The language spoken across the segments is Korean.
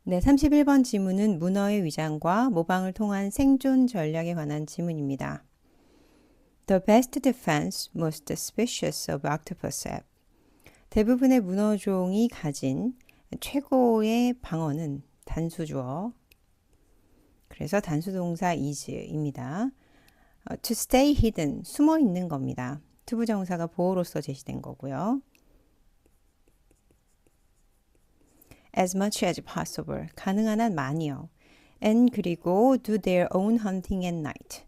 네, 31번 지문은 문어의 위장과 모방을 통한 생존 전략에 관한 지문입니다. The best defense most species of octopus have. 대부분의 문어종이 가진 최고의 방어는 단수주어. 그래서 단수동사 is입니다. To stay hidden, 숨어 있는 겁니다. 투부정사가 보호로서 제시된 거고요. As much as possible, 가능한 한 많이요. And 그리고 do their own hunting at night.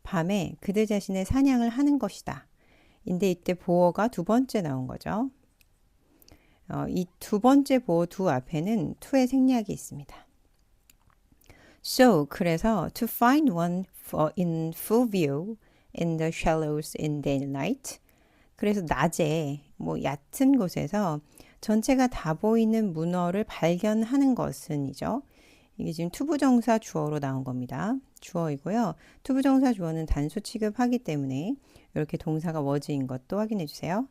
밤에 그들 자신의 사냥을 하는 것이다. 인데 이때 보어가 두 번째 나온 거죠. 이 두 번째 보어 두 앞에는 to의 생략이 있습니다. So, 그래서 to find one in full view in the shallows in daylight. 그래서 낮에 얕은 곳에서 전체가 다 보이는 문어를 발견하는 것은이죠. 이게 지금 투부정사 주어로 나온 겁니다. 주어이고요. 투부정사 주어는 단수 취급하기 때문에 이렇게 동사가 was인 것도 확인해 주세요.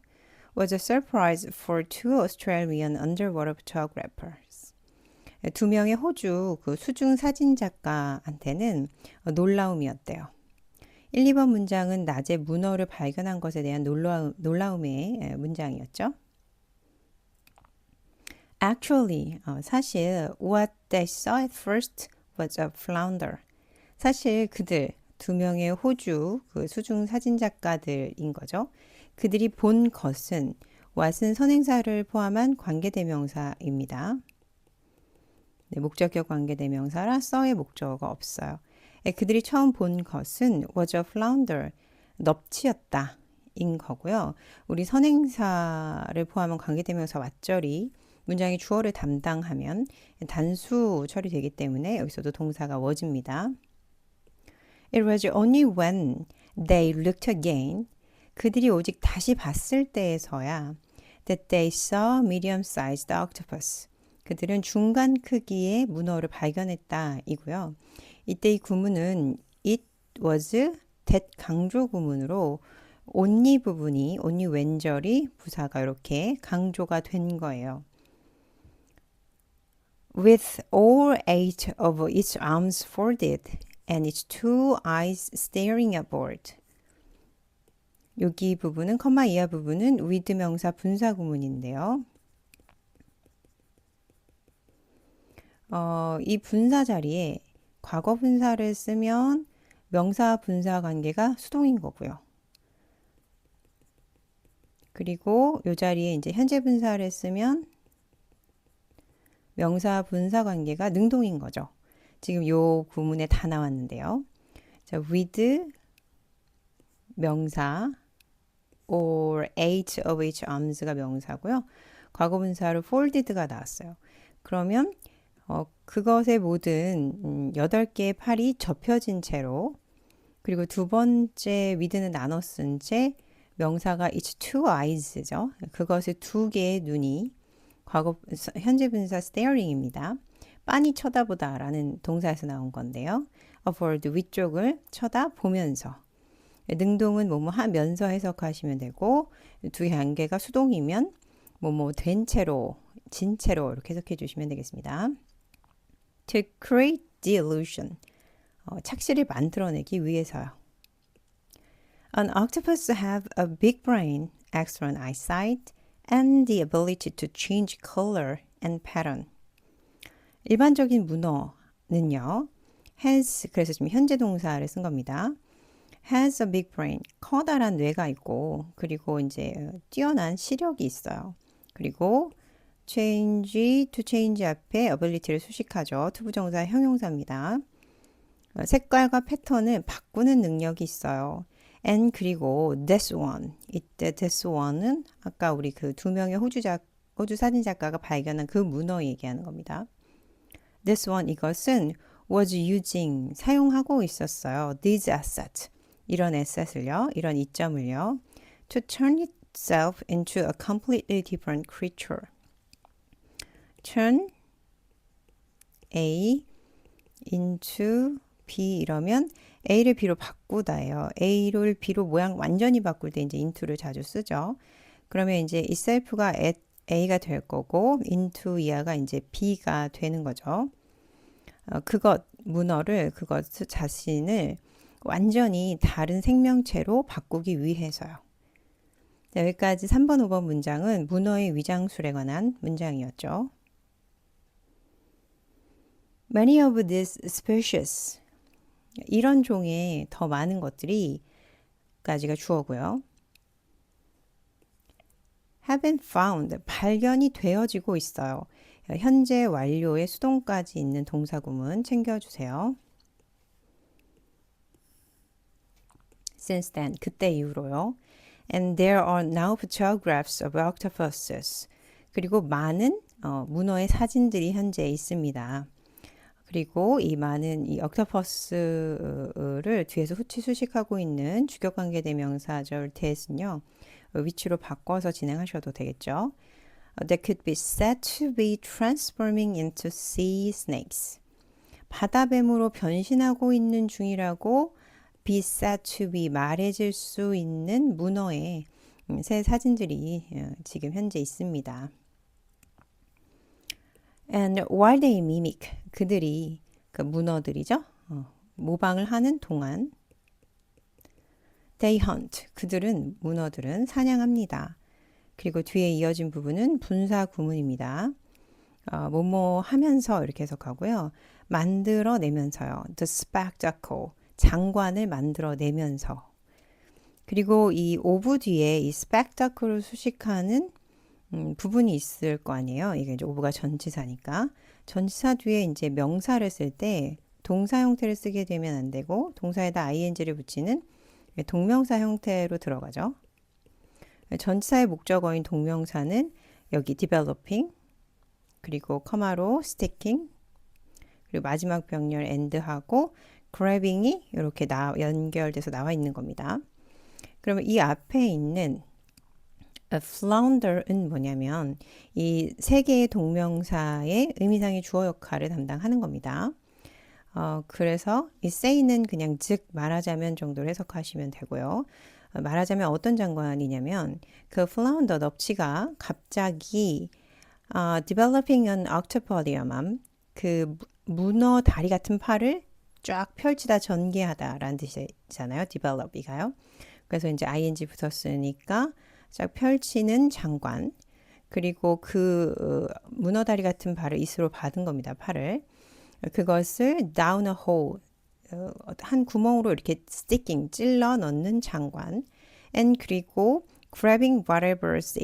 Was a surprise for two Australian underwater photographers. 두 명의 호주 그 수중 사진 작가한테는 놀라움이었대요. 1, 2번 문장은 낮에 문어를 발견한 것에 대한 놀라움의 문장이었죠. Actually, 사실 what they saw at first was a flounder. 사실 그들 두 명의 호주 그 수중 사진 작가들인 거죠. 그들이 본 것은 what은 선행사를 포함한 관계대명사입니다. 네, 목적격 관계대명사라 saw의 목적어가 없어요. 그들이 처음 본 것은 was a flounder, 넙치였다 인 거고요. 우리 선행사를 포함한 관계대명사 왓절이 문장의 주어를 담당하면 단수 처리되기 때문에 여기서도 동사가 was입니다. It was only when they looked again, 그들이 오직 다시 봤을 때에서야 that they saw medium-sized octopus. 그들은 중간 크기의 문어를 발견했다 이고요. 이때 이 구문은 it was that 강조 구문으로 only 부분이 only 왼절이 부사가 이렇게 강조가 된 거예요. With all 8 of its arms folded and its 2 eyes staring upward. 여기 부분은 컴마 이하 부분은 with 명사 분사 구문인데요. 이 분사 자리에 과거 분사를 쓰면 명사 분사 관계가 수동인 거고요. 그리고 이 자리에 이제 현재 분사를 쓰면 명사 분사 관계가 능동인 거죠. 지금 요 구문에 다 나왔는데요. 자, with 명사 or 8 of each arms가 명사고요. 과거 분사로 folded가 나왔어요. 그러면 그것의 모든 8개의 팔이 접혀진 채로 그리고 두 번째 with는 나눠 쓴 채 명사가 its two eyes죠. 그것의 두 개의 눈이 과거 현재 분사 staring입니다. 빤히 쳐다보다 라는 동사에서 나온 건데요. upward 위쪽을 쳐다보면서 능동은 뭐뭐 하면서 해석하시면 되고 두 관계가 수동이면 뭐뭐 된 채로 진 채로 이렇게 해석해 주시면 되겠습니다. To create the illusion. 착시를 만들어내기 위해서요. An octopus have a big brain, excellent eyesight, and the ability to change color and pattern. 일반적인 문어는요, has, 그래서 지금 현재 동사를 쓴 겁니다. has a big brain, 커다란 뇌가 있고, 그리고 이제 뛰어난 시력이 있어요. 그리고 change, to change 앞에 ability를 수식하죠. 투부정사 형용사입니다. 색깔과 패턴을 바꾸는 능력이 있어요. and 그리고 this one, 이때 this one은 아까 우리 그 두 명의 호주 사진 작가가 발견한 그 문어 얘기하는 겁니다. This one 이것은 was using 사용하고 있었어요. These assets 이런 asset을요, 이런 이점을요, to turn itself into a completely different creature. turn A into B 이러면 A를 B로 바꾸다예요. A를 B로 모양 완전히 바꿀 때 이제 into를 자주 쓰죠. 그러면 이제 itself가 A가 될 거고 into 이하가 이제 B가 되는 거죠. 그것 자신을 완전히 다른 생명체로 바꾸기 위해서요. 자, 여기까지 3번, 5번 문장은 문어의 위장술에 관한 문장이었죠. Many of these species, 이런 종의 더 많은 것들이 까지가 주어고요. have been found, 발견이 되어지고 있어요. 현재 완료의 수동까지 있는 동사구문 챙겨주세요. Since then, 그때 이후로요. And there are now photographs of octopuses. 그리고 많은 문어의 사진들이 현재 있습니다. 그리고 이 많은 이 옥토퍼스를 뒤에서 후치 수식하고 있는 주격관계대명사절 대신요. 위치로 바꿔서 진행하셔도 되겠죠. That could be said to be transforming into sea snakes. 바다뱀으로 변신하고 있는 중이라고 be said to be 말해질 수 있는 문어의 새 사진들이 지금 현재 있습니다. And while they mimic, 그들이 그 문어들이죠. 모방을 하는 동안 they hunt, 문어들은 사냥합니다. 그리고 뒤에 이어진 부분은 분사 구문입니다. 뭐뭐 하면서 이렇게 해석하고요. 만들어내면서요. The spectacle, 장관을 만들어내면서. 그리고 이 오브 뒤에 이 spectacle을 수식하는 부분이 있을 거 아니에요. 이게 이제 오브가 전치사니까. 전치사 뒤에 이제 명사를 쓸 때 동사 형태를 쓰게 되면 안 되고 동사에다 ing를 붙이는 동명사 형태로 들어가죠. 전치사의 목적어인 동명사는 여기 developing, 그리고 커마로 sticking, 그리고 마지막 병렬 and하고 grabbing이 이렇게 연결돼서 나와 있는 겁니다. 그러면 이 앞에 있는 flounder은 뭐냐면 이 세 개의 동명사의 의미상의 주어 역할을 담당하는 겁니다. 그래서 이 say는 그냥 즉 말하자면 정도로 해석하시면 되고요. 말하자면 어떤 장관이냐면 그 flounder 넙치가 갑자기 developing an octopodium, 그 문어 다리 같은 팔을 쫙 펼치다 전개하다라는 뜻이잖아요. develop이가요. 그래서 이제 ing 붙었으니까 쫙 펼치는 장관. 그리고 그 문어 다리 같은 발을 이스로 받은 겁니다. 팔을. 그것을 down a hole, 한 구멍으로 이렇게 sticking, 찔러 넣는 장관. And 그리고 grabbing whatever's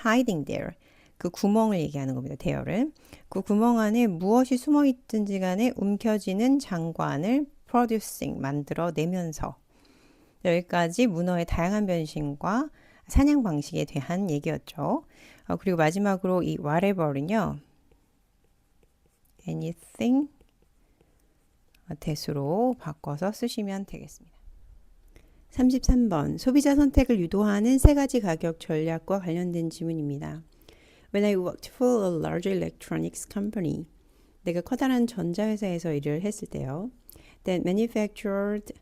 hiding there. 그 구멍을 얘기하는 겁니다. 대열을. 그 구멍 안에 무엇이 숨어 있든지 간에 움켜쥐는 장관을 producing, 만들어내면서. 여기까지 문어의 다양한 변신과 사냥 방식에 대한 얘기였죠. 그리고 마지막으로 이 whatever는요. anything 대수로 바꿔서 쓰시면 되겠습니다. 33번 소비자 선택을 유도하는 세 가지 가격 전략과 관련된 지문입니다. When I worked for a large electronics company, 내가 커다란 전자회사에서 일을 했을 때요. That manufactured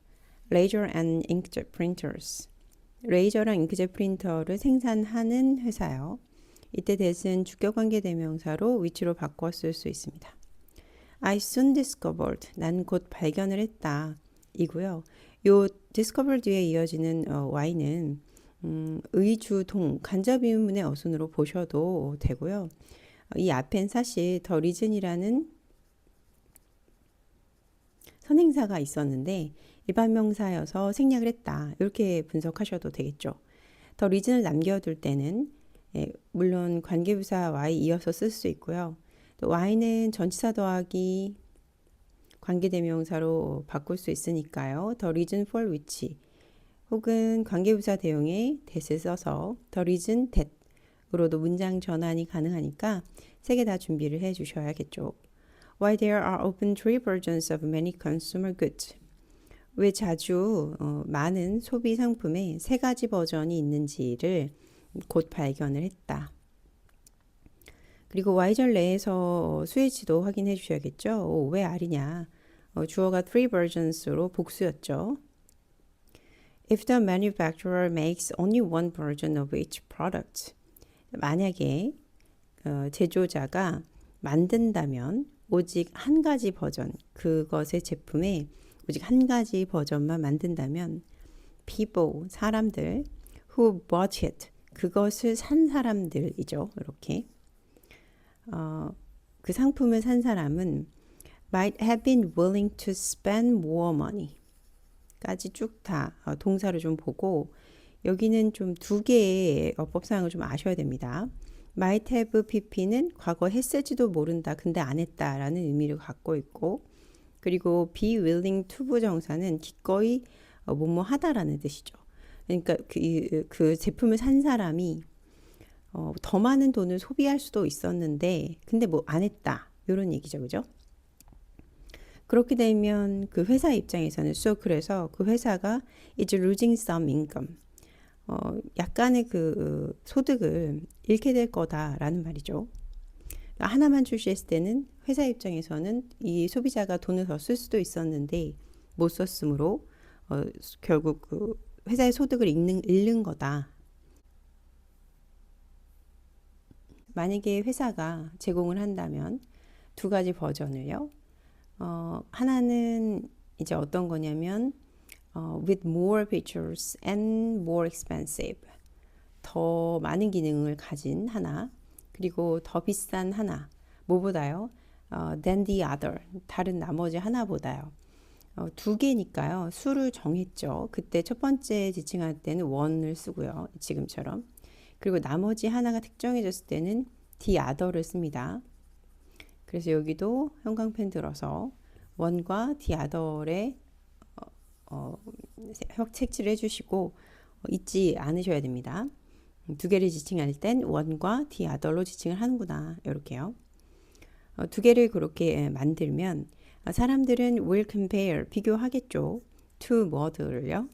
laser and inkjet printers. 레이저랑 잉크젯 프린터를 생산하는 회사요. 이때 that은 주격관계 대명사로 위치로 바꿔 쓸 수 있습니다. I soon discovered. 난 곧 발견을 했다. 이고요. 요 discover 뒤에 이어지는 y는 의주동 간접 의문의 어순으로 보셔도 되고요. 이 앞엔 사실 더 리즌이라는 선행사가 있었는데 일반 명사여서 생략을 했다. 이렇게 분석하셔도 되겠죠. 더 리즌을 남겨둘 때는 물론 관계부사 y 이어서 쓸 수 있고요. 또 y는 전치사 더하기 관계대명사로 바꿀 수 있으니까요. 더 리즌 for which 혹은 관계부사 대용에 that을 써서 더 리즌 that으로도 문장 전환이 가능하니까 세 개 다 준비를 해 주셔야겠죠. Why there are open three versions of many consumer goods. 왜 자주 많은 소비 상품에 세 가지 버전이 있는지를 곧 발견을 했다. 그리고 y절 내에서 수혜치도 확인해 주셔야겠죠. 왜 R이냐. 주어가 three versions로 복수였죠. If the manufacturer makes only one version of each product. 만약에 제조자가 만든다면 오직 한 가지 버전, 그것의 제품의 오직 한 가지 버전만 만든다면 people, 사람들, who bought it, 그것을 산 사람들이죠. 이렇게 그 상품을 산 사람은 might have been willing to spend more money 까지 쭉 다 동사를 좀 보고 여기는 좀 두 개의 어법사항을 좀 아셔야 됩니다. might have pp는 과거 했을지도 모른다 근데 안 했다라는 의미를 갖고 있고 그리고 be willing to 부정사는 기꺼이 뭐뭐 하다라는 뜻이죠. 그러니까 그 제품을 산 사람이 더 많은 돈을 소비할 수도 있었는데 근데 뭐 안 했다 이런 얘기죠. 그죠? 그렇게 되면 그 회사 입장에서는 그래서 그 회사가 is losing some income 약간의 그 소득을 잃게 될 거다라는 말이죠. 하나만 출시했을 때는 회사 입장에서는 이 소비자가 돈을 더 쓸 수도 있었는데 못 썼으므로 결국 그 회사의 소득을 잃는 거다. 만약에 회사가 제공을 한다면 두 가지 버전을요. 하나는 이제 어떤 거냐면 with more features and more expensive 더 많은 기능을 가진 하나 그리고 더 비싼 하나 뭐보다요? than the other 다른 나머지 하나보다요. 두 개니까요. 수를 정했죠. 그때 첫 번째 지칭할 때는 one을 쓰고요. 지금처럼. 그리고 나머지 하나가 특정해졌을 때는 the other를 씁니다. 그래서 여기도 형광펜 들어서 one과 the other에 색칠을 해주시고 잊지 않으셔야 됩니다. 두 개를 지칭할 땐 one과 the other로 지칭을 하는구나. 이렇게요. 두 개를 그렇게 만들면 사람들은 will compare, 비교하겠죠. to 뭐들을요.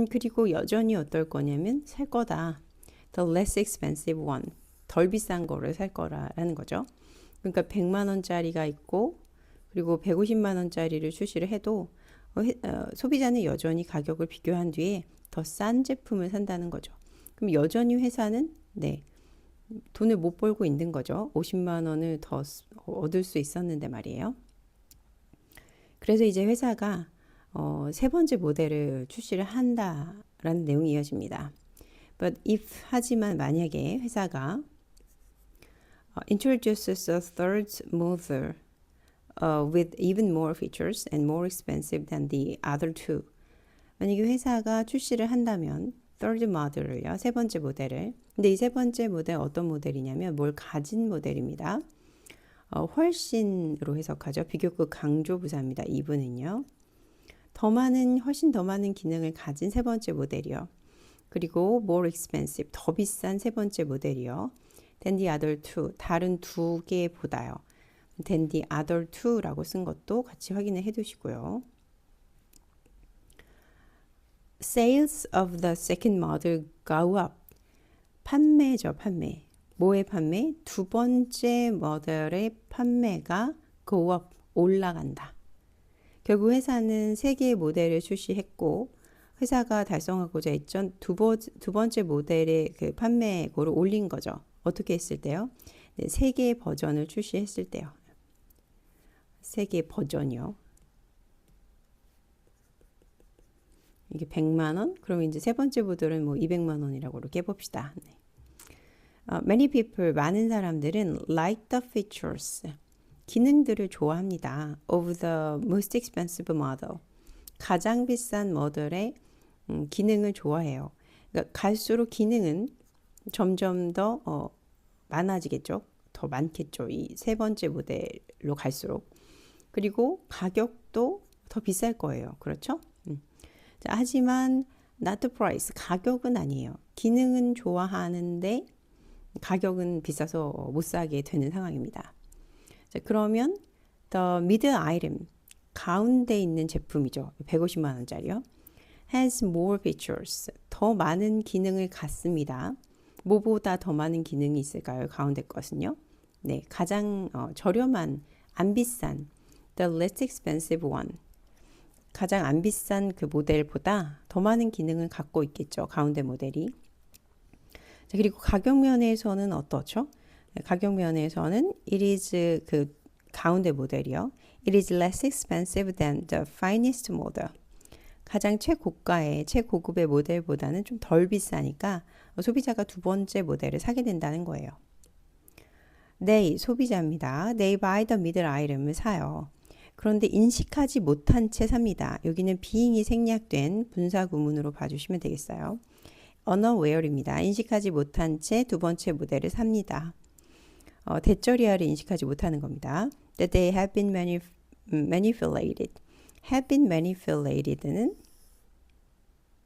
그리고 여전히 어떨 거냐면 살 거다. the less expensive one, 덜 비싼 거를 살 거라는 거죠. 그러니까 100만 원짜리가 있고 그리고 150만 원짜리를 출시를 해도 소비자는 여전히 가격을 비교한 뒤에 더 싼 제품을 산다는 거죠. 그럼 여전히 회사는 돈을 못 벌고 있는 거죠. 50만 원을 더 얻을 수 있었는데 말이에요. 그래서 이제 회사가 세 번째 모델을 출시를 한다라는 내용이 이어집니다. But if 하지만 만약에 회사가 introduces a third model with even more features and more expensive than the other two. 만약에 회사가 출시를 한다면 third model을요, 세 번째 모델을. 근데 이 세 번째 모델 어떤 모델이냐면 뭘 가진 모델입니다. 훨씬으로 해석하죠. 비교급 강조 부사입니다. 이분은요. 훨씬 더 많은 기능을 가진 세 번째 모델이요. 그리고 more expensive, 더 비싼 세 번째 모델이요. than the other two, 다른 두 개보다요. than the other two라고 쓴 것도 같이 확인을 해 두시고요. Sales of the second model go up. 판매죠, 판매. 뭐의 판매? 두 번째 모델의 판매가 go up, 올라간다. 결국 회사는 세 개의 모델을 출시했고 회사가 달성하고자 했던 두 번째 모델의 그 판매고를 올린 거죠. 어떻게 했을 때요? 세 개의 버전을 출시했을 때요. 세 개의 버전이요. 이게 100만 원? 그럼 이제 세 번째 모델은 뭐 200만 원이라고 이렇게 해봅시다. Many people, 많은 사람들은 like the features, 기능들을 좋아합니다. of the most expensive model, 가장 비싼 모델의 기능을 좋아해요. 그러니까 갈수록 기능은 점점 더 많아지겠죠. 더 많겠죠. 이 세 번째 모델로 갈수록. 그리고 가격도 더 비쌀 거예요. 그렇죠? 자, 하지만 not the price, 가격은 아니에요. 기능은 좋아하는데 가격은 비싸서 못 사게 되는 상황입니다. 자, 그러면 the middle item, 가운데 있는 제품이죠. 150만 원짜리요. has more features, 더 많은 기능을 갖습니다. 뭐보다 더 많은 기능이 있을까요? 가운데 것은요. 네, 가장 저렴한, 안 비싼 the less expensive one, 가장 안 비싼 그 모델보다 더 많은 기능을 갖고 있겠죠. 가운데 모델이. 자, 그리고 가격 면에서는 어떻죠? 가격 면에서는 it is 그 가운데 모델이요. It is less expensive than the finest model. 가장 최고가의 최고급의 모델보다는 좀 덜 비싸니까 소비자가 두 번째 모델을 사게 된다는 거예요. They 소비자입니다. They buy the middle item을 사요. 그런데 인식하지 못한 채 삽니다. 여기는 being이 생략된 분사 구문으로 봐주시면 되겠어요. unaware입니다. 인식하지 못한 채 두 번째 모델을 삽니다. 대절이하를 인식하지 못하는 겁니다. That they have been manipulated. have been manipulated는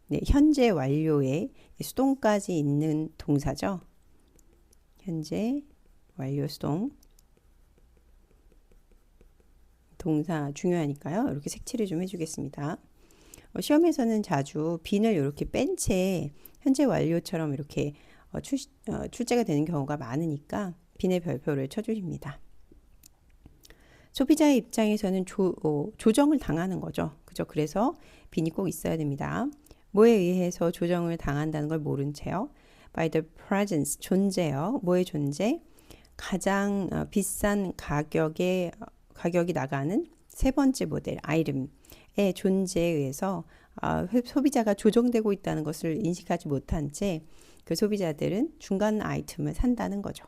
네, 현재 완료에 수동까지 있는 동사죠. 현재 완료 수동. 동사 중요하니까요. 이렇게 색칠을 좀 해주겠습니다. 시험에서는 자주 빈을 이렇게 뺀 채 현재 완료처럼 이렇게 출제가 되는 경우가 많으니까 빈의 별표를 쳐주십니다. 소비자의 입장에서는 조정을 당하는 거죠. 그죠? 그래서 빈이 꼭 있어야 됩니다. 뭐에 의해서 조정을 당한다는 걸 모른 채요. By the presence, 존재요. 뭐의 존재? 가장 비싼 가격이 나가는 세 번째 모델, 아이템의 존재에 의해서 소비자가 조정되고 있다는 것을 인식하지 못한 채 그 소비자들은 중간 아이템을 산다는 거죠.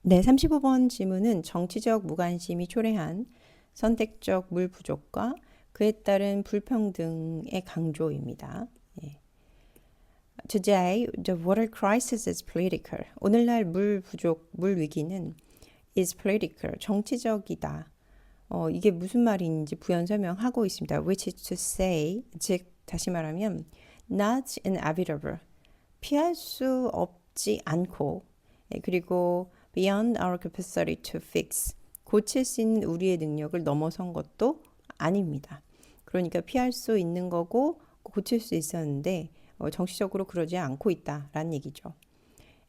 네, 35번 질문은 정치적 무관심이 초래한 선택적 물 부족과 그에 따른 불평등의 강조입니다. 예. Today, the water crisis is political. 오늘날 물 부족, 물 위기는 is political, 정치적이다. 이게 무슨 말인지 부연 설명하고 있습니다. Which is to say, 즉 다시 말하면 not inevitable, 피할 수 없지 않고, 그리고 beyond our capacity to fix, 고칠 수 있는 우리의 능력을 넘어선 것도 아닙니다. 그러니까 피할 수 있는 거고 고칠 수 있었는데 정치적으로 그러지 않고 있다라는 얘기죠.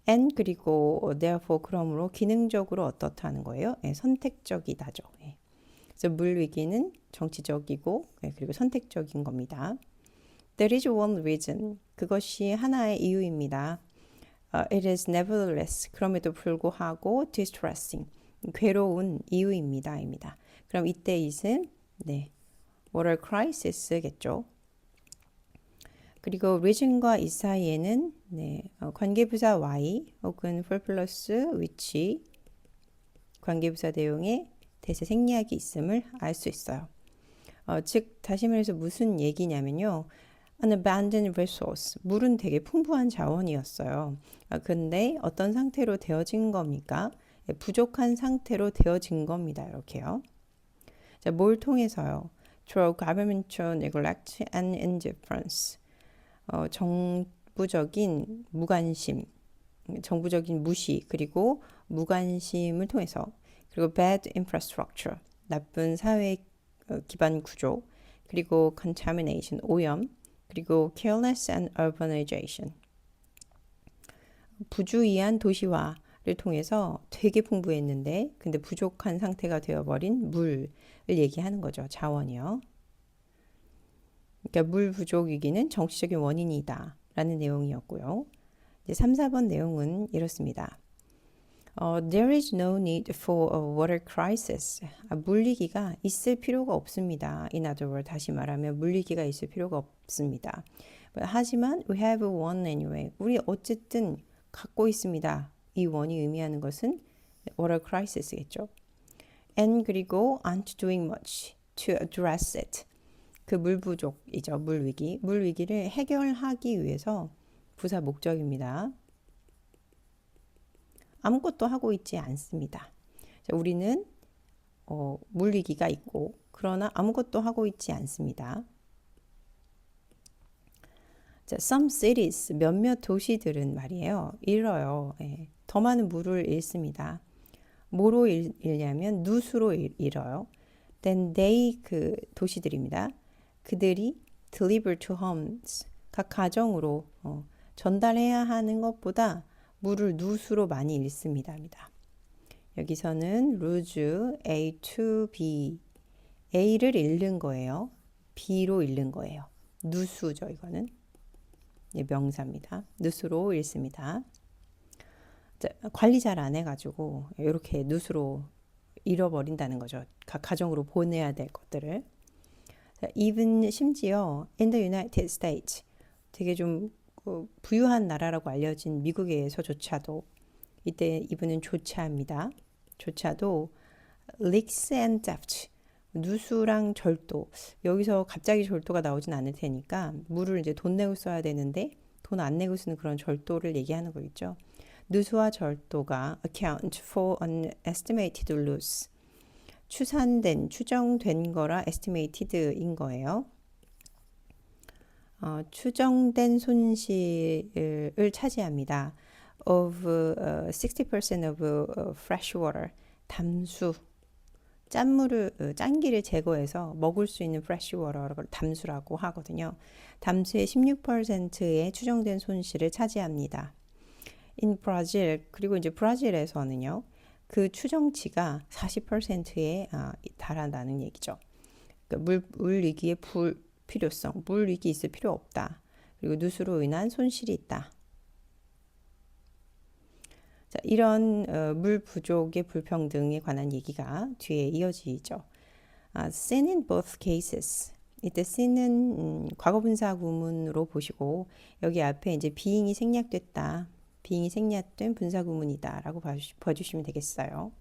and 그리고 therefore 그러므로 기능적으로 어떻다는 거예요? 선택적이다죠. 그래서 물 위기는 정치적이고 그리고 선택적인 겁니다. There is one reason. 그것이 하나의 이유입니다. It is nevertheless. 그럼에도 불구하고 distressing. 괴로운 이유입니다. 입니다. 그럼 이때 it은 water crisis겠죠. 그리고 reason과 이 사이에는 관계부사 why 혹은 for plus which 관계부사 대용의 대세 생략이 있음을 알 수 있어요. 즉 다시 말해서 무슨 얘기냐면요. An abundant resource. 물은 되게 풍부한 자원이었어요. 근데 어떤 상태로 되어진 겁니까? 부족한 상태로 되어진 겁니다. 이렇게요. 자, 뭘 통해서요? Through governmental neglect and indifference. 정부적인 무관심, 정부적인 무시, 그리고 무관심을 통해서, 그리고 bad infrastructure, 나쁜 사회 기반 구조, 그리고 contamination, 오염, 그리고 careless and urbanization, 부주의한 도시화를 통해서 되게 풍부했는데 근데 부족한 상태가 되어버린 물을 얘기하는 거죠. 자원이요. 그러니까 물 부족 위기는 정치적인 원인이다 라는 내용이었고요. 이제 3, 4번 내용은 이렇습니다. There is no need for a water crisis. 물위기가 있을 필요가 없습니다. In other words, 다시 말하면 물위기가 있을 필요가 없습니다. 하지만 we have one anyway. 우리 어쨌든 갖고 있습니다. 이 원이 의미하는 것은 water crisis겠죠. And 그리고 aren't doing much to address it. 그 물 부족이죠. 물 위기. 물 위기를 해결하기 위해서 부사 목적입니다. 아무것도 하고 있지 않습니다. 자, 우리는 물 위기가 있고 그러나 아무것도 하고 있지 않습니다. 자, some cities, 몇몇 도시들은 말이에요. 잃어요. 더 많은 물을 잃습니다. 뭐로 잃냐면 누수로 잃어요. Then they, 그 도시들입니다. 그들이 deliver to homes, 각 가정으로 전달해야 하는 것보다 물을 누수로 많이 잃습니다. 여기서는 lose A to B, A를 잃는 거예요. B로 잃는 거예요. 누수죠. 이거는 명사입니다. 누수로 잃습니다. 관리 잘 안 해가지고 이렇게 누수로 잃어버린다는 거죠. 각 가정으로 보내야 될 것들을. even 심지어 in the United States 되게 좀 부유한 나라라고 알려진 미국에서조차도 이때 이분은 조차합니다. 조차도 leaks and theft 누수랑 절도 여기서 갑자기 절도가 나오진 않을 테니까 물을 이제 돈 내고 써야 되는데 돈 안 내고 쓰는 그런 절도를 얘기하는 거겠죠. 누수와 절도가 account for an estimated loss 추정된 거라 estimated인 거예요. 추정된 손실을 차지합니다. of 60% of fresh water 담수 짠기를 제거해서 먹을 수 있는 fresh water를 담수라고 하거든요. 담수의 16%의 추정된 손실을 차지합니다. in Brazil 그리고 이제 브라질에서는요. 그 추정치가 40%에 달한다는 얘기죠. 그러니까 물 위기의 불필요성, 물 위기 있을 필요 없다. 그리고 누수로 인한 손실이 있다. 자, 이런 물 부족의 불평등에 관한 얘기가 뒤에 이어지죠. sin in both cases. 이때 sin은 과거분사 구문으로 보시고 여기 앞에 이제 being이 생략됐다. being이 생략된 분사 구문이다라고 봐주시면 되겠어요.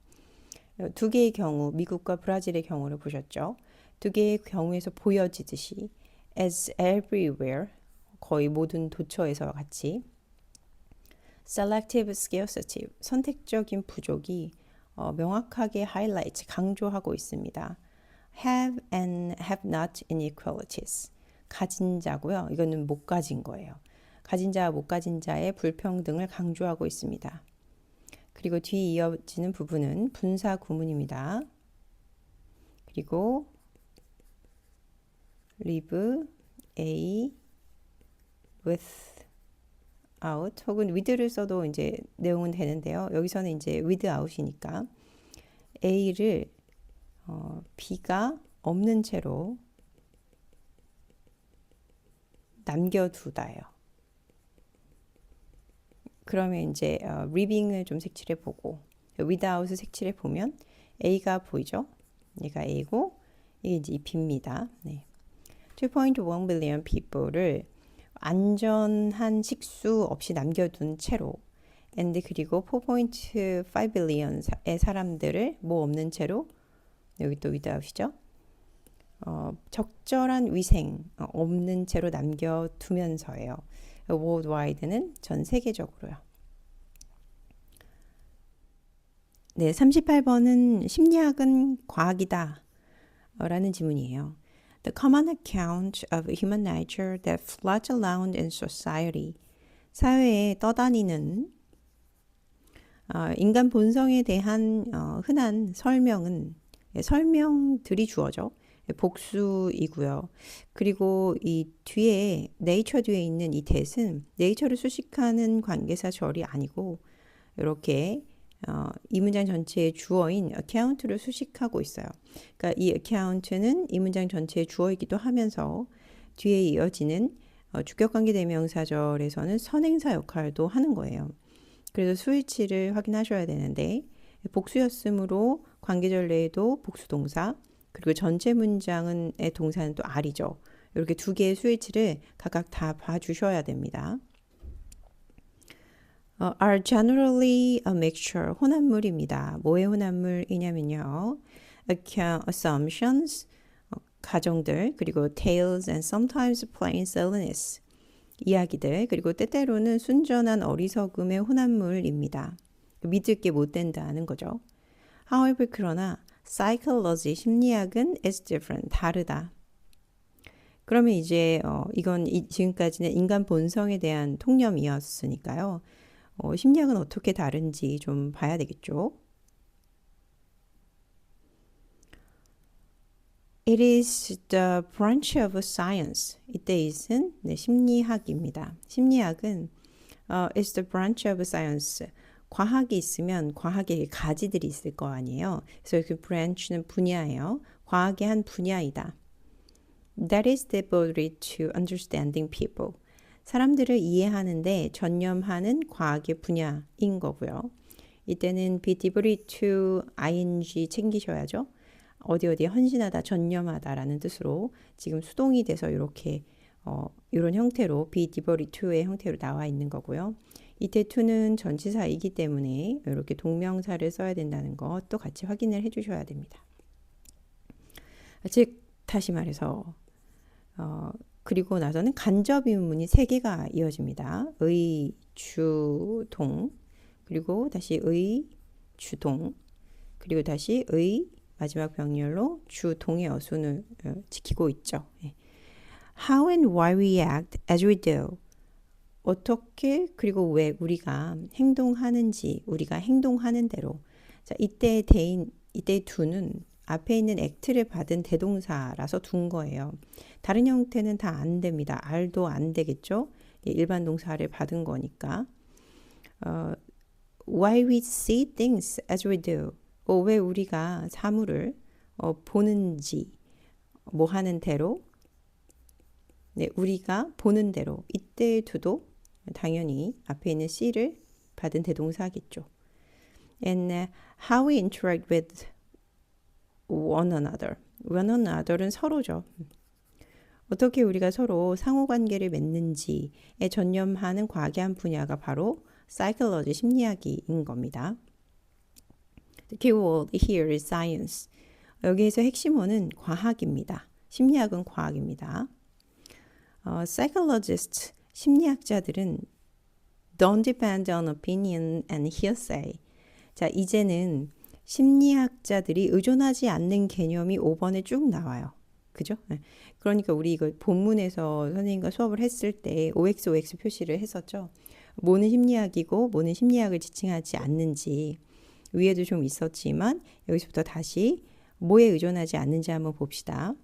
두 개의 경우, 미국과 브라질의 경우를 보셨죠. 두 개의 경우에서 보여지듯이 as everywhere, 거의 모든 도처에서 같이 selective scarcity, 선택적인 부족이 명확하게 highlight, 강조하고 있습니다. have and have not inequalities, 가진 자고요. 이거는 못 가진 거예요. 가진 자와 못 가진 자의 불평등을 강조하고 있습니다. 그리고 뒤에 이어지는 부분은 분사 구문입니다. 그리고 live a without 혹은 with를 써도 이제 내용은 되는데요. 여기서는 이제 without이니까 a를 b가 없는 채로 남겨두다예요. 그러면 이제 living을 좀 색칠해 보고 without을 색칠해 보면 A가 보이죠? 얘가 A고 이게 이제 B입니다. 네. 2.1 billion people를 안전한 식수 없이 남겨둔 채로 and 그리고 4.5 billion의 사람들을 뭐 없는 채로 여기 또 without이죠? 적절한 위생 없는 채로 남겨두면서예요. worldwide는 전 세계적으로요. 네, 38번은 심리학은 과학이다 라는 질문이에요. The common account of human nature that floats around in society. 사회에 떠다니는 인간 본성에 대한 흔한 설명들이 주어져. 복수이고요. 그리고 이 뒤에 네이처 뒤에 있는 이 that은 네이처를 수식하는 관계사 절이 아니고 이렇게 이 문장 전체의 주어인 account를 수식하고 있어요. 그러니까 이 account는 이 문장 전체의 주어이기도 하면서 뒤에 이어지는 주격관계 대명사절에서는 선행사 역할도 하는 거예요. 그래서 스위치를 확인하셔야 되는데 복수였으므로 관계절 내에도 복수동사 그리고 전체 문장의 동사는 또 are이죠. 이렇게 두 개의 스위치를 각각 다 봐주셔야 됩니다. are generally a mixture, 혼합물입니다. 뭐의 혼합물이냐면요. assumptions, 가정들, 그리고 tales and sometimes plain silliness, 이야기들, 그리고 때때로는 순전한 어리석음의 혼합물입니다. 믿을 게 못 된다는 거죠. However, 그러나 psychology, 심리학은 is different, 다르다. 그러면 이제 이건 지금까지는 인간 본성에 대한 통념이었으니까요. 심리학은 어떻게 다른지 좀 봐야 되겠죠. It is the branch of science. 이때 is은 심리학입니다. 심리학은 is the branch of science. 과학이 있으면 과학의 가지들이 있을 거 아니에요. 그래서 그 branch는 분야예요. 과학의 한 분야이다. That is devoted to understanding people. 사람들을 이해하는데 전념하는 과학의 분야인 거고요. 이때는 be devoted to ing 챙기셔야죠. 어디에 헌신하다, 전념하다라는 뜻으로 지금 수동이 돼서 이렇게 이런 형태로 be devoted to의 형태로 나와 있는 거고요. 이때 to는 전치사이기 때문에 이렇게 동명사를 써야 된다는 것도 같이 확인을 해주셔야 됩니다. 즉 다시 말해서 그리고 나서는 간접 의문문이 3개가 이어집니다. 의, 주, 동, 그리고 다시 의, 주, 동, 그리고 다시 의, 마지막 병렬로 주, 동의 어순을 지키고 있죠. How and why we act as we do. 어떻게 그리고 왜 우리가 행동하는지, 우리가 행동하는 대로. 자, 이때 대인, 이때 do는 앞에 있는 act를 받은 대동사라서 둔 거예요. 다른 형태는 다 안 됩니다. R도 안 되겠죠? 일반 동사를 받은 거니까. Why we see things as we do. 왜 우리가 사물을 보는지, 뭐 하는 대로, 네, 우리가 보는 대로. 이때 do도 당연히 앞에 있는 C를 받은 대동사겠죠. And how we interact with one another. one another는 서로죠. 어떻게 우리가 서로 상호관계를 맺는지에 전념하는 과학의 한 분야가 바로 psychology, 심리학인 겁니다. The keyword here is science. 여기에서 핵심어는 과학입니다. 심리학은 과학입니다. Psychologists, 심리학자들은 don't depend on opinion and hearsay. 자, 이제는 심리학자들이 의존하지 않는 개념이 5번에 쭉 나와요. 그죠? 네. 그러니까 우리 이거 본문에서 선생님과 수업을 했을 때 OX 표시를 했었죠. 뭐는 심리학이고 뭐는 심리학을 지칭하지 않는지 위에도 좀 있었지만 여기서부터 다시 뭐에 의존하지 않는지 한번 봅시다.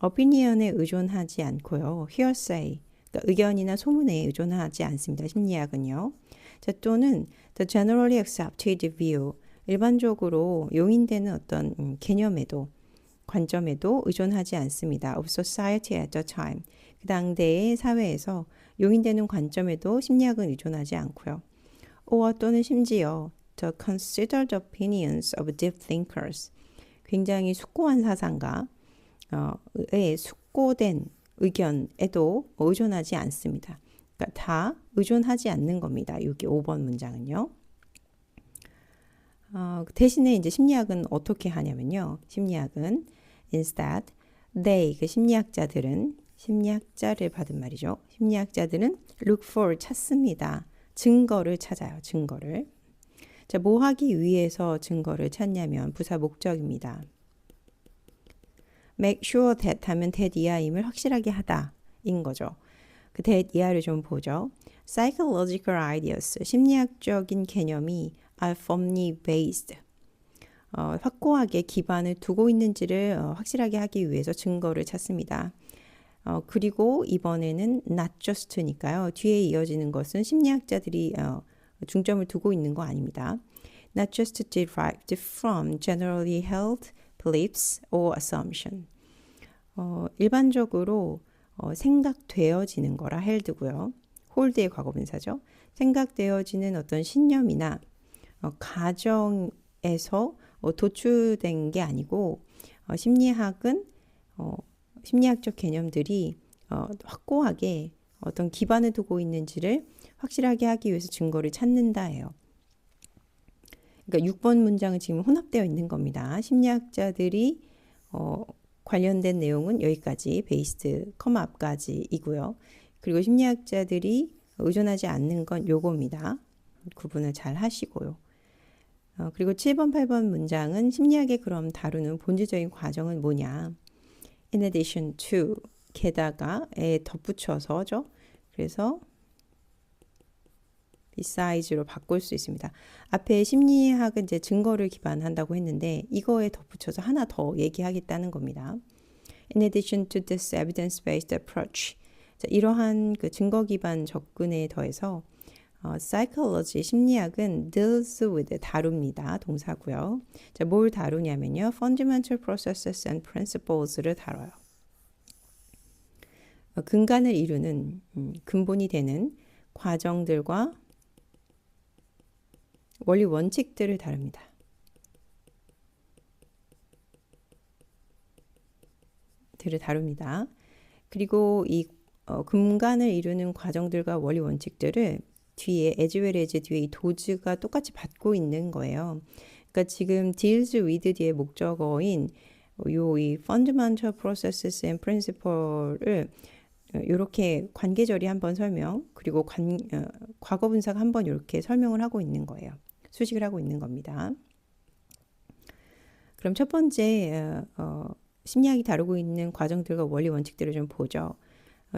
opinion에 의존하지 않고요. hearsay, 그러니까 의견이나 소문에 의존하지 않습니다. 심리학은요. 자, 또는 the generally accepted view, 일반적으로 용인되는 어떤 개념에도 관점에도 의존하지 않습니다. of society at the time, 그 당대의 사회에서 용인되는 관점에도 심리학은 의존하지 않고요. or 또는 심지어 the considered opinions of deep thinkers, 굉장히 숙고한 사상가의 숙고된 의견에도 의존하지 않습니다. 그러니까 다 의존하지 않는 겁니다. 여기 5번 문장은요. 대신에 이제 심리학은 어떻게 하냐면요. 심리학은 instead they, 그 심리학자를 받은 말이죠. 심리학자들은 look for, 찾습니다. 증거를 찾아요. 증거를. 자, 뭐 하기 위해서 증거를 찾냐면 부사 목적입니다. make sure that 하면 that 이하임을 확실하게 하다인 거죠. 그 that 이하를 좀 보죠. psychological ideas, 심리학적인 개념이 are firmly based, 확고하게 기반을 두고 있는지를 확실하게 하기 위해서 증거를 찾습니다. 그리고 이번에는 not just니까요. 뒤에 이어지는 것은 심리학자들이 중점을 두고 있는 거 아닙니다. Not just derived from generally held beliefs or assumption. 일반적으로 생각되어지는 거라 held고요. hold의 과거분사죠. 생각되어지는 어떤 신념이나 가정에서 도출된 게 아니고 심리학은 심리학적 개념들이 확고하게 어떤 기반을 두고 있는지를 확실하게 하기 위해서 증거를 찾는다예요. 그러니까 6번 문장은 지금 혼합되어 있는 겁니다. 심리학자들이 관련된 내용은 여기까지 베이스드 컴마 앞까지이고요. 그리고 심리학자들이 의존하지 않는 건 요겁니다. 구분을 잘 하시고요. 그리고 7번, 8번 문장은 심리학에 그럼 다루는 본질적인 과정은 뭐냐. In addition to, 게다가에 덧붙여서죠. 그래서 beside로 바꿀 수 있습니다. 앞에 심리학은 이제 증거를 기반한다고 했는데 이거에 덧붙여서 하나 더 얘기하겠다는 겁니다. In addition to this evidence-based approach, 자, 이러한 그 증거 기반 접근에 더해서 psychology, 심리학은 deals with, 다룹니다. 동사고요. 자, 뭘 다루냐면요. fundamental processes and principles를 다뤄요. 근간을 이루는 근본이 되는 과정들과 원리 원칙들을 다룹니다. 그리고 이 근간을 이루는 과정들과 원리 원칙들을 뒤에 as well as 뒤에 이 does가 똑같이 받고 있는 거예요. 그러니까 지금 deals with 뒤에 목적어인 이 fundamental processes and principle을 이렇게 관계절이 한번 설명, 그리고 과거분사가 한번 이렇게 설명을 하고 있는 거예요. 수식을 하고 있는 겁니다. 그럼 첫 번째 심리학이 다루고 있는 과정들과 원리 원칙들을 좀 보죠.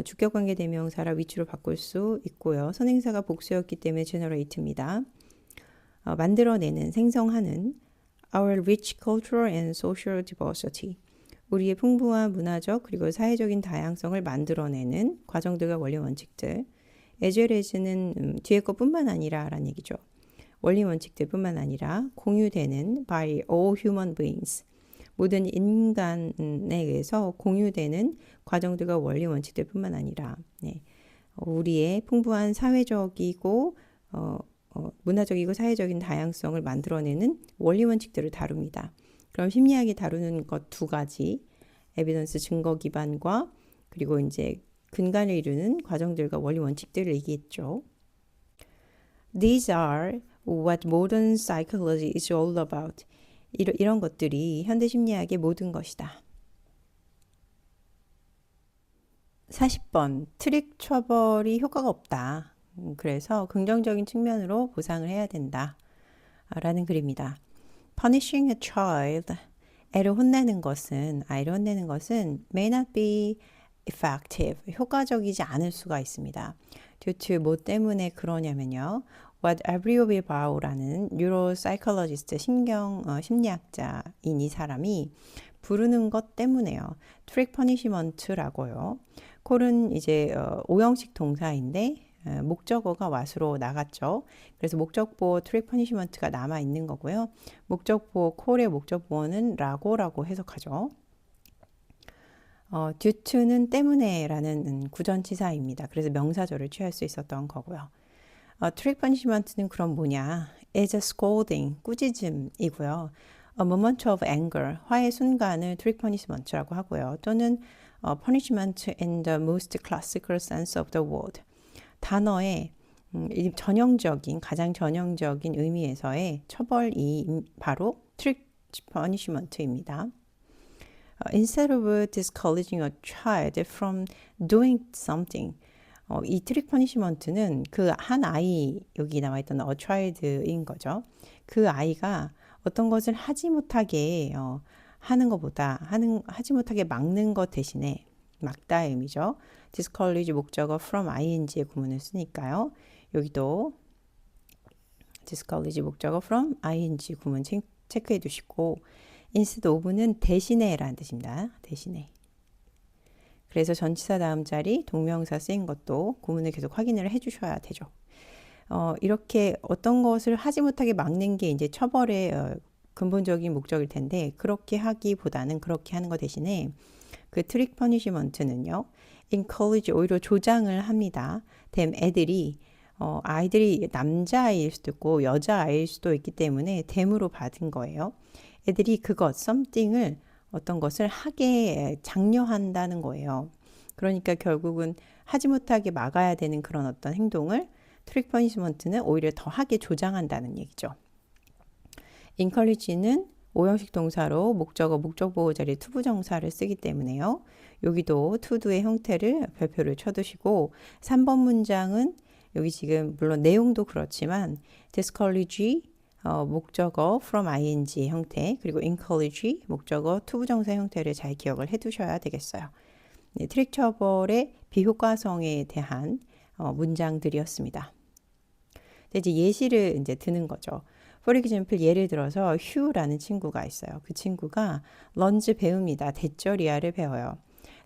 주격관계 대명사라 위치로 바꿀 수 있고요. 선행사가 복수였기 때문에 generate입니다. 만들어내는, 생성하는 our rich cultural and social diversity. 우리의 풍부한 문화적 그리고 사회적인 다양성을 만들어내는 과정들과 원리 원칙들. as well as는 뒤에 것뿐만 아니라 라는 얘기죠. 원리 원칙들뿐만 아니라 공유되는 by all human beings. 모든 인간에 의해서 공유되는 과정들과 원리 원칙들뿐만 아니라 우리의 풍부한 사회적이고 문화적이고 사회적인 다양성을 만들어내는 원리 원칙들을 다룹니다. 그럼 심리학이 다루는 것 두 가지, 에비던스 증거 기반과 그리고 이제 근간을 이루는 과정들과 원리 원칙들을 얘기했죠. These are what modern psychology is all about. 이런 것들이 현대 심리학의 모든 것이다. 40번, 트릭 처벌이 효과가 없다. 그래서 긍정적인 측면으로 보상을 해야 된다. 라는 글입니다. Punishing a child, 아이를 혼내는 것은 may not be effective, 효과적이지 않을 수가 있습니다. due to 뭐 때문에 그러냐면요. What Avril Bau라는 뉴로사이콜로지스트 심리학자인 이 사람이 부르는 것 때문에요. 트릭 퍼니시먼트라고요. 콜은 이제 오형식 동사인데 목적어가 what으로 나갔죠. 그래서 목적보어 트릭 퍼니시먼트가 남아 있는 거고요. 목적보어 콜의 목적보어는 라고 해석하죠. due to는 때문에라는 구전치사입니다. 그래서 명사절을 취할 수 있었던 거고요. 트릭 퍼니시먼트는 그럼 뭐냐? is a scolding, 꾸짖음이고요. A moment of anger, 화의 순간을 트릭 퍼니시먼트라고 하고요. 또는 punishment in the most classical sense of the word. 단어의 가장 전형적인 의미에서의 처벌이 바로 트릭 퍼니시먼트입니다. Instead of discouraging a child from doing something, 이 트릭 퍼니시먼트는 그 한 아이, 여기 나와 있던 a child인 거죠. 그 아이가 어떤 것을 하지 못하게 하는 것보다 하지 못하게 막는 것 대신에 막다의 의미죠. discourage 목적어 from ing의 구문을 쓰니까요. 여기도 discourage 목적어 from ing 구문 체크해 두시고 instead of는 대신에 라는 뜻입니다. 대신에. 그래서 전치사 다음 자리 동명사 쓰인 것도 구문을 계속 확인을 해 주셔야 되죠. 이렇게 어떤 것을 하지 못하게 막는 게 이제 처벌의 근본적인 목적일 텐데 그렇게 하기보다는 그렇게 하는 것 대신에 그 트릭 퍼니시먼트는요. encourage 오히려 조장을 합니다. 애들이 아이들이 남자아이일 수도 있고 여자아이일 수도 있기 때문에 댐으로 받은 거예요. 애들이 그것 something을 어떤 것을 하게 장려한다는 거예요. 그러니까 결국은 하지 못하게 막아야 되는 그런 어떤 행동을 트릭 퍼니시먼트는 오히려 더 하게 조장한다는 얘기죠. encourage는 오형식 동사로 목적보호 자리에 투부정사를 쓰기 때문에요. 여기도 to도의 형태를 별표를 쳐두시고 3번 문장은 여기 지금 물론 내용도 그렇지만 discourage 목적어 from ing 형태 그리고 encourage 목적어 투부정사 형태를 잘 기억을 해 두셔야 되겠어요. 네, 트릭 처벌의 비효과성에 대한 문장들이었습니다. 이제 예시를 이제 드는 거죠. For example, 예를 들어서 휴라는 친구가 있어요. 그 친구가 런즈 배웁니다. 대절이야를 배워요.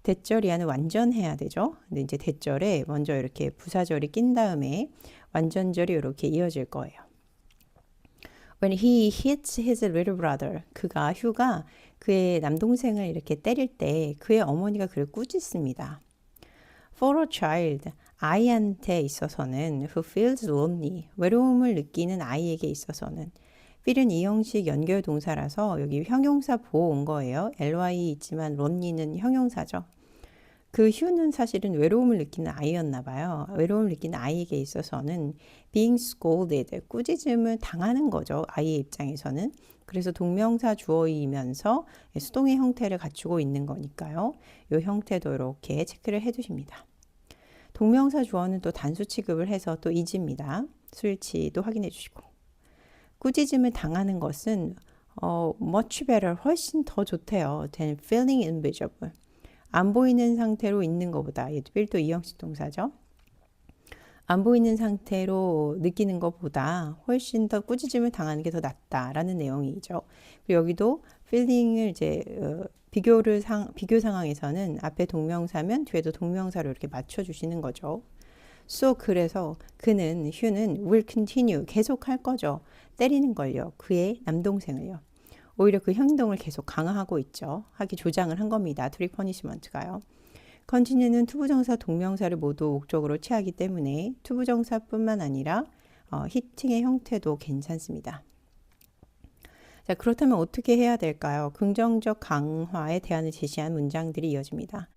대절이야는 완전해야 되죠. 근데 이제 대절에 먼저 이렇게 부사절이 낀 다음에 완전절이 이렇게 이어질 거예요. When he hits his little brother, 휴가 그의 남동생을 이렇게 때릴 때 그의 어머니가 그를 꾸짖습니다. For a child, 아이한테 있어서는 who feels lonely, 외로움을 느끼는 아이에게 있어서는 feel은 이 형식 연결 동사라서 여기 형용사 보호 온 거예요. ly 있지만 lonely는 형용사죠. 그 휴는 사실은 외로움을 느끼는 아이였나 봐요. 외로움을 느끼는 아이에게 있어서는 being scolded, 꾸짖음을 당하는 거죠. 아이의 입장에서는. 그래서 동명사 주어이면서 수동의 형태를 갖추고 있는 거니까요. 이 형태도 이렇게 체크를 해두십니다. 동명사 주어는 또 단수 취급을 해서 또 is입니다. 수일치도 확인해 주시고. 꾸짖음을 당하는 것은 much better, 훨씬 더 좋대요. than feeling invisible. 안 보이는 상태로 있는 것보다, feel 또 이형식 동사죠. 안 보이는 상태로 느끼는 것보다 훨씬 더 꾸짖음을 당하는 게 더 낫다라는 내용이죠. 그리고 여기도 feeling을 이제 비교 상황에서는 앞에 동명사면 뒤에도 동명사로 이렇게 맞춰주시는 거죠. So 그래서 그는 휴는 will continue 계속할 거죠. 때리는 걸요. 그의 남동생을요. 오히려 그 행동을 계속 강화하고 있죠. 하기 조장을 한 겁니다. 트릭 퍼니시먼트가요. continue는 투부정사 동명사를 모두 목적으로 취하기 때문에 투부정사뿐만 아니라 히팅의 형태도 괜찮습니다. 자, 그렇다면 어떻게 해야 될까요? 긍정적 강화에 대안을 제시한 문장들이 이어집니다.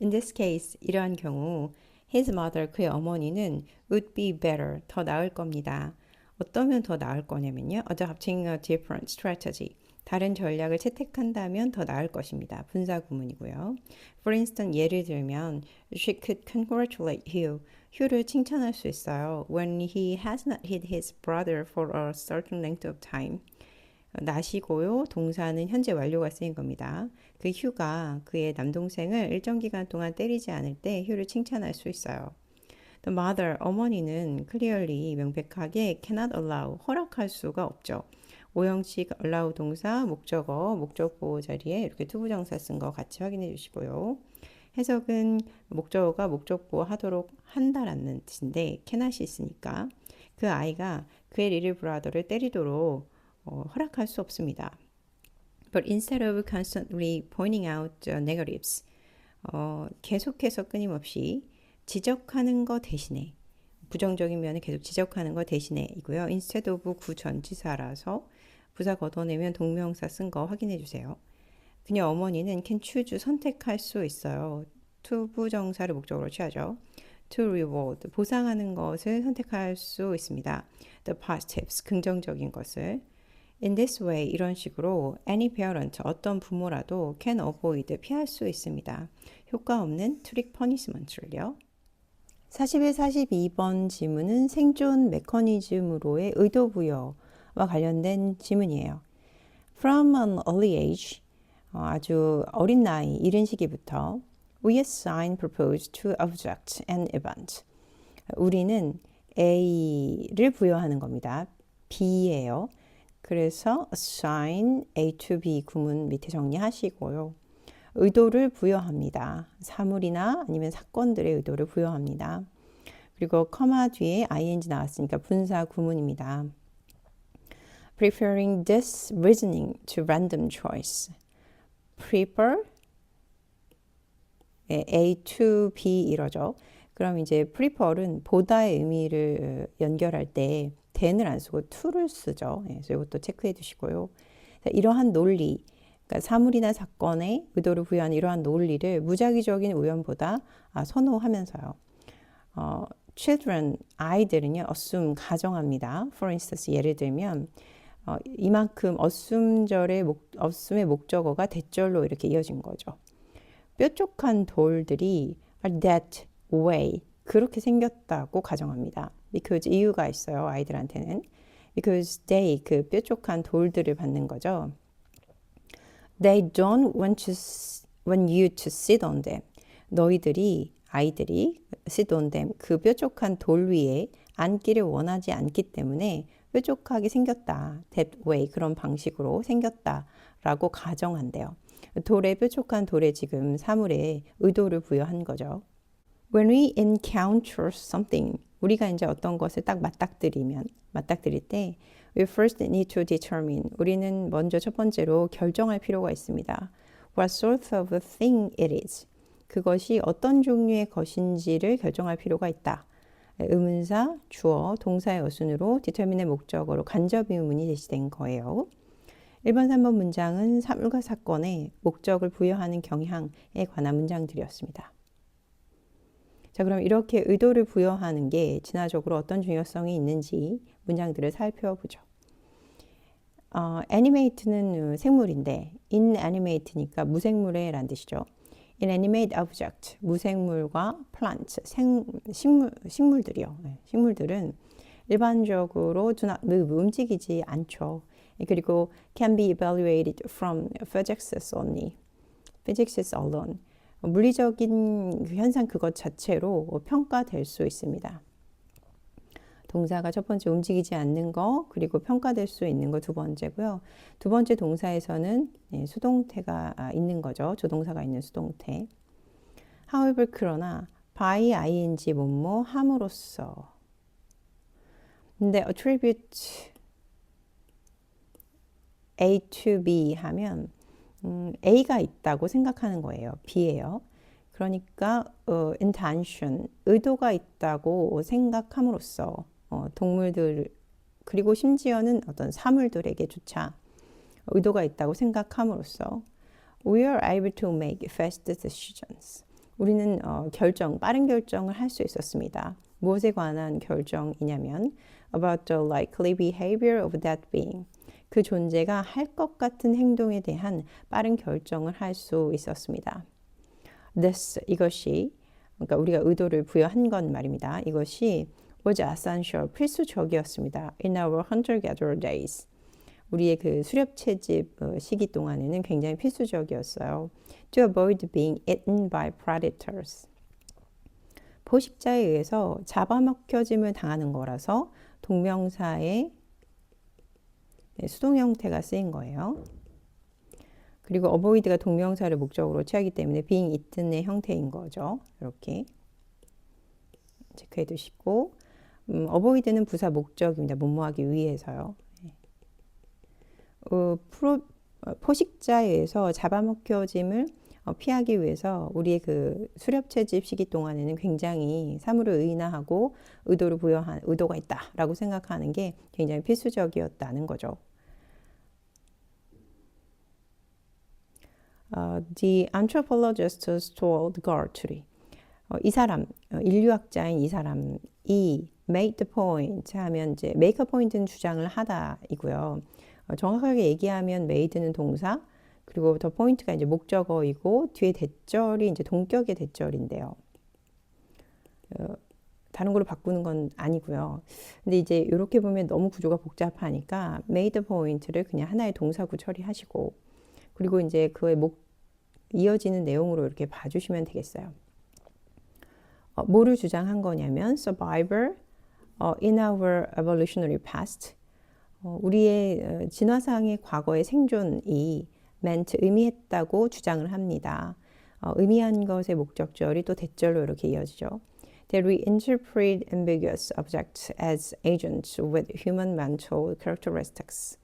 In this case, 이러한 경우 his mother, 그의 어머니는 would be better, 더 나을 겁니다. 어떠면 더 나을 거냐면요. adopting a different strategy. 다른 전략을 채택한다면 더 나을 것입니다. 분사 구문이고요. For instance, 예를 들면 she could congratulate Hugh. 휴를 칭찬할 수 있어요. When he has not hit his brother for a certain length of time. 나시고요. 동사는 현재 완료가 쓰인 겁니다. 그 휴가 그의 남동생을 일정 기간 동안 때리지 않을 때 휴를 칭찬할 수 있어요. The mother, 어머니는 clearly, 명백하게 cannot allow, 허락할 수가 없죠. 오형식 allow 동사, 목적어, 목적보호 자리에 이렇게 투부정사 쓴 거 같이 확인해 주시고요. 해석은 목적어가 목적보호 하도록 한다라는 뜻인데 cannot이 있으니까 그 아이가 그의 little brother를 때리도록 허락할 수 없습니다. But instead of constantly pointing out the negatives, 계속해서 끊임없이 지적하는 것 대신에, 부정적인 면을 계속 지적하는 것 대신에 이고요. instead of 구전치사라서 부사 걷어내면 동명사 쓴 거 확인해 주세요. 그녀 어머니는 can choose, 선택할 수 있어요. 투부정사를 목적으로 취하죠. to reward, 보상하는 것을 선택할 수 있습니다. the positives, 긍정적인 것을. In this way, 이런 식으로 any parent, 어떤 부모라도 can avoid, 피할 수 있습니다. 효과 없는 트릭 퍼니시먼트를요. 41, 42번 지문은 생존 메커니즘으로의 의도 부여와 관련된 지문이에요. From an early age, 아주 어린 나이, 이른 시기부터 we assign purpose to object and event. 우리는 A를 부여하는 겁니다. B예요. 그래서 assign A to B 구문 밑에 정리하시고요. 의도를 부여합니다. 사물이나 아니면 사건들의 의도를 부여합니다. 그리고 커마 뒤에 ing 나왔으니까 분사 구문입니다. Preferring this reasoning to random choice. Prefer A to B 이러죠. 그럼 이제 prefer은 보다의 의미를 연결할 때 than을 안 쓰고 to를 쓰죠. 그래서 이것도 체크해 두시고요. 이러한 논리, 그러니까 사물이나 사건에 의도를 부여하는 이러한 논리를 무작위적인 우연보다 선호하면서요. children, 아이들은요, assume, 가정합니다. For instance, 예를 들면 이만큼 assume의 목적어가 대절로 이렇게 이어진 거죠. 뾰족한 돌들이 are that way, 그렇게 생겼다고 가정합니다. because 이유가 있어요. 아이들한테는. because they, 그 뾰족한 돌들을 받는 거죠. They don't want you to sit on them. 아이들이 sit on them, 그 뾰족한 돌 위에 앉기를 원하지 않기 때문에 뾰족하게 생겼다. That way, 그런 방식으로 생겼다라고 가정한대요. 뾰족한 돌에 지금 사물에 의도를 부여한 거죠. When we encounter something, 우리가 이제 어떤 것을 딱 맞닥뜨릴 때 we first need to determine, 우리는 먼저 첫 번째로 결정할 필요가 있습니다. What sort of thing it is. 그것이 어떤 종류의 것인지를 결정할 필요가 있다. 의문사, 주어, 동사의 어순으로 determine의 목적어로 간접 의문이 제시된 거예요. 1번, 3번 문장은 사물과 사건에 목적을 부여하는 경향에 관한 문장들이었습니다. 자, 그럼 이렇게 의도를 부여하는 게 진화적으로 어떤 중요성이 있는지 문장들을 살펴보죠. animate는 생물인데 inanimate니까 무생물의 란 뜻이죠. inanimate object, 무생물과 plant, 식물들이요. 식물들은 일반적으로 do not move, 움직이지 않죠. 그리고 can be evaluated from physics only. physics alone. 물리적인 현상 그것 자체로 평가될 수 있습니다. 동사가 첫 번째 움직이지 않는 거, 그리고 평가될 수 있는 거 두 번째고요. 두 번째 동사에서는 수동태가 있는 거죠. 조동사가 있는 수동태. however, 그러나 by ing 뭐뭐 함으로써. 근데 attribute A to B 하면 A가 있다고 생각하는 거예요. B예요. 그러니까 intention, 의도가 있다고 생각함으로써 동물들 그리고 심지어는 어떤 사물들에게조차 의도가 있다고 생각함으로써 we are able to make fast decisions. 우리는 빠른 결정을 할 수 있었습니다. 무엇에 관한 결정이냐면 about the likely behavior of that being. 그 존재가 할 것 같은 행동에 대한 빠른 결정을 할 수 있었습니다. This, 이것이, 그러니까 우리가 의도를 부여한 건 말입니다. 이것이 was essential, 필수적이었습니다. In our hunter-gatherer days. 우리의 그 수렵 채집 시기 동안에는 굉장히 필수적이었어요. To avoid being eaten by predators. 포식자에 의해서 잡아먹혀짐을 당하는 거라서 동명사의 수동 형태가 쓰인 거예요. 그리고 avoid가 동명사를 목적으로 취하기 때문에 being eaten의 형태인 거죠. 이렇게 체크해 두시고 avoid는 부사 목적입니다. 뭐뭐하기 위해서요. 포식자에 의해서 잡아먹혀짐을 피하기 위해서 우리의 그 수렵 채집 시기 동안에는 굉장히 사물을 의인화하고 의도를 부여한 의도가 있다라고 생각하는 게 굉장히 필수적이었다는 거죠. The anthropologists told Gertrude. 이 사람, 인류학자인 이 사람이 made the point 하면 이제 make a point는 주장을 하다이고요. 정확하게 얘기하면 made는 동사, 그리고 the point가 이제 목적어이고 뒤에 대절이 이제 동격의 대절인데요. 다른 걸로 바꾸는 건 아니고요. 근데 이제 이렇게 보면 너무 구조가 복잡하니까 made the point를 그냥 하나의 동사구 처리하시고, 그리고 이제 그의 이어지는 내용으로 이렇게 봐주시면 되겠어요. 뭐를 주장한 거냐면 survivor in our evolutionary past. 우리의 진화상의 과거의 생존이 meant 의미했다고 주장을 합니다. 의미한 것의 목적절이 또 대절로 이렇게 이어지죠. That we interpret ambiguous objects as agents with human mental characteristics.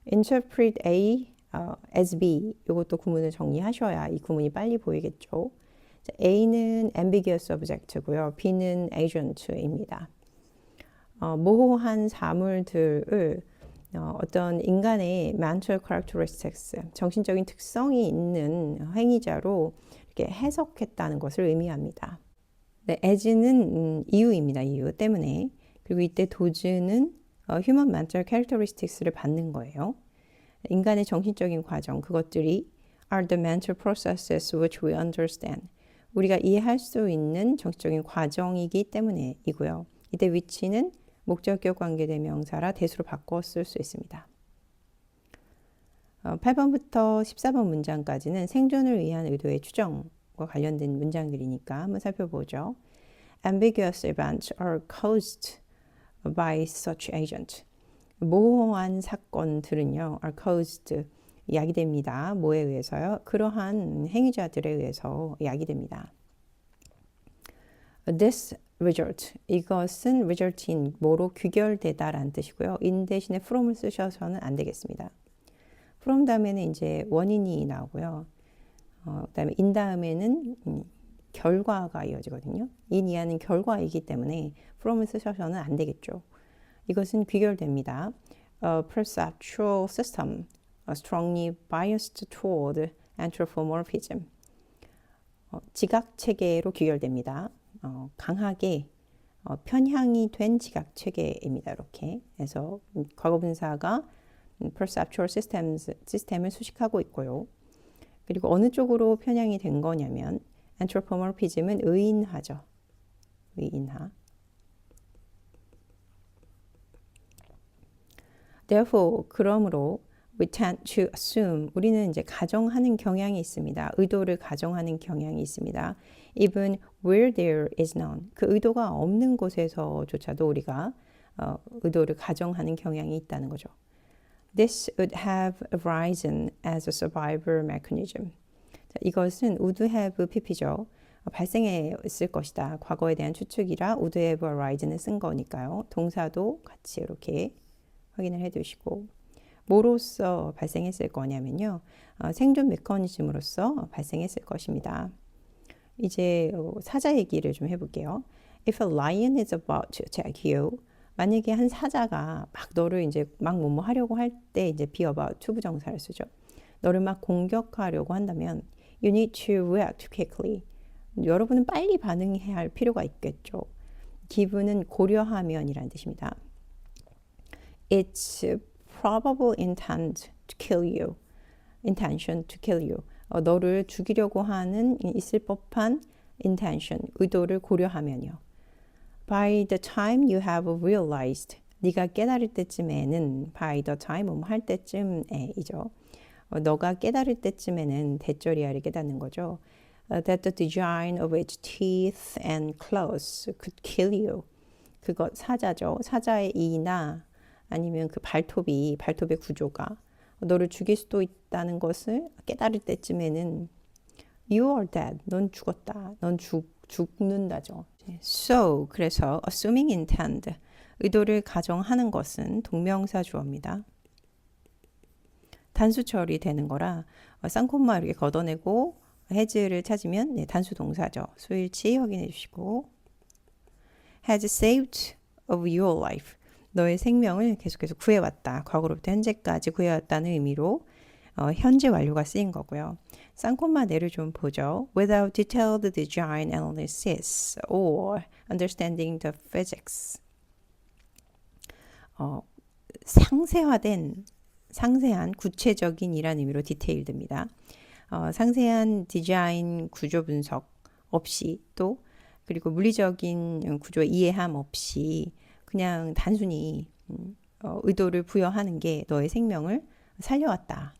Interpret A as B. 이것도 구문을 정리하셔야 이 구문이 빨리 보이겠죠. A는 ambiguous object고요. B는 agent입니다. 모호한 사물들을 어떤 인간의 mental characteristics, 정신적인 특성이 있는 행위자로 이렇게 해석했다는 것을 의미합니다. 네, as는 이유입니다. 이유 때문에. 그리고 이때 does는 human mental characteristics를 받는 거예요. 인간의 정신적인 과정, 그것들이 are the mental processes which we understand. 우리가 이해할 수 있는 정신적인 과정이기 때문에이고요. 이때 which는 목적격 관계대명사라 대수로 바꿔 쓸 수 있습니다. 8번부터 14번 문장까지는 생존을 위한 의도의 추정과 관련된 문장들이니까 한번 살펴보죠. Ambiguous events are caused by such agent. 모호한 사건들은요, are caused, 야기됩니다. 뭐에 의해서요? 그러한 행위자들에 의해서 야기됩니다. This result, 이것은 result인 뭐로 귀결되다라는 뜻이고요. in 대신에 from을 쓰셔서는 안 되겠습니다. from 다음에는 이제 원인이 나오고요. 그다음에 in 다음에는 결과가 이어지거든요. in 이하는 결과이기 때문에 from을 쓰셔서는 안 되겠죠. 이것은 귀결됩니다. A perceptual system strongly biased toward anthropomorphism. 지각 체계로 귀결됩니다. 강하게 편향이 된 지각 체계입니다. 이렇게 해서 과거분사가 perceptual 시스템을 수식하고 있고요. 그리고 어느 쪽으로 편향이 된 거냐면 anthropomorphism은 의인화죠. 의인화. Therefore, 그러므로 we tend to assume 우리는 이제 가정하는 경향이 있습니다. 의도를 가정하는 경향이 있습니다. Even where there is none. 그 의도가 없는 곳에서조차도 우리가 의도를 가정하는 경향이 있다는 거죠. This would have arisen as a survival mechanism. 자, 이것은 would have pp죠. 발생했을 것이다. 과거에 대한 추측이라 would have arisen을 쓴 거니까요. 동사도 같이 이렇게 확인을 해두시고 뭐로써 발생했을 거냐면요. 생존 메커니즘으로서 발생했을 것입니다. 이제 사자 얘기를 좀 해볼게요. If a lion is about to attack you, 만약에 한 사자가 막 너를 이제 막 뭐뭐 하려고 할 때 이제 be about to 부정사를 쓰죠. 너를 막 공격하려고 한다면 you need to react quickly. 여러분은 빨리 반응해야 할 필요가 있겠죠. 기분은 고려하면이라는 뜻입니다. It's probable intent to kill you. intention to kill you. 너를 죽이려고 하는 있을 법한 intention, 의도를 고려하면요. By the time you have realized, 네가 깨달을 때쯤에는 by the time 할 때쯤에이죠. 너가 깨달을 때쯤에는 대절이야를 깨닫는 거죠. That the design of its teeth and claws could kill you. 그것 사자죠. 사자의 이나 아니면 그 발톱의 구조가 너를 죽일 수도 있다는 것을 깨달을 때쯤에는 You are dead. 넌 죽었다. 넌 죽는다죠. So, 그래서 assuming intent, 의도를 가정하는 것은 동명사 주어입니다. 단수 처리되는 거라 쌍콤마 이렇게 걷어내고 has를 찾으면 네, 단수 동사죠. 수일치 확인해 주시고 has saved of your life. 너의 생명을 계속해서 구해왔다. 과거로부터 현재까지 구해왔다는 의미로 현재 완료가 쓰인 거고요. 쌍콤마 내를 좀 보죠. Without detailed design analysis or understanding the physics. 상세한 구체적인 이란 의미로 디테일드입니다. 상세한 디자인 구조 분석 없이 또 그리고 물리적인 구조 이해함 없이 그냥 단순히 의도를 부여하는 게 너의 생명을 살려왔다.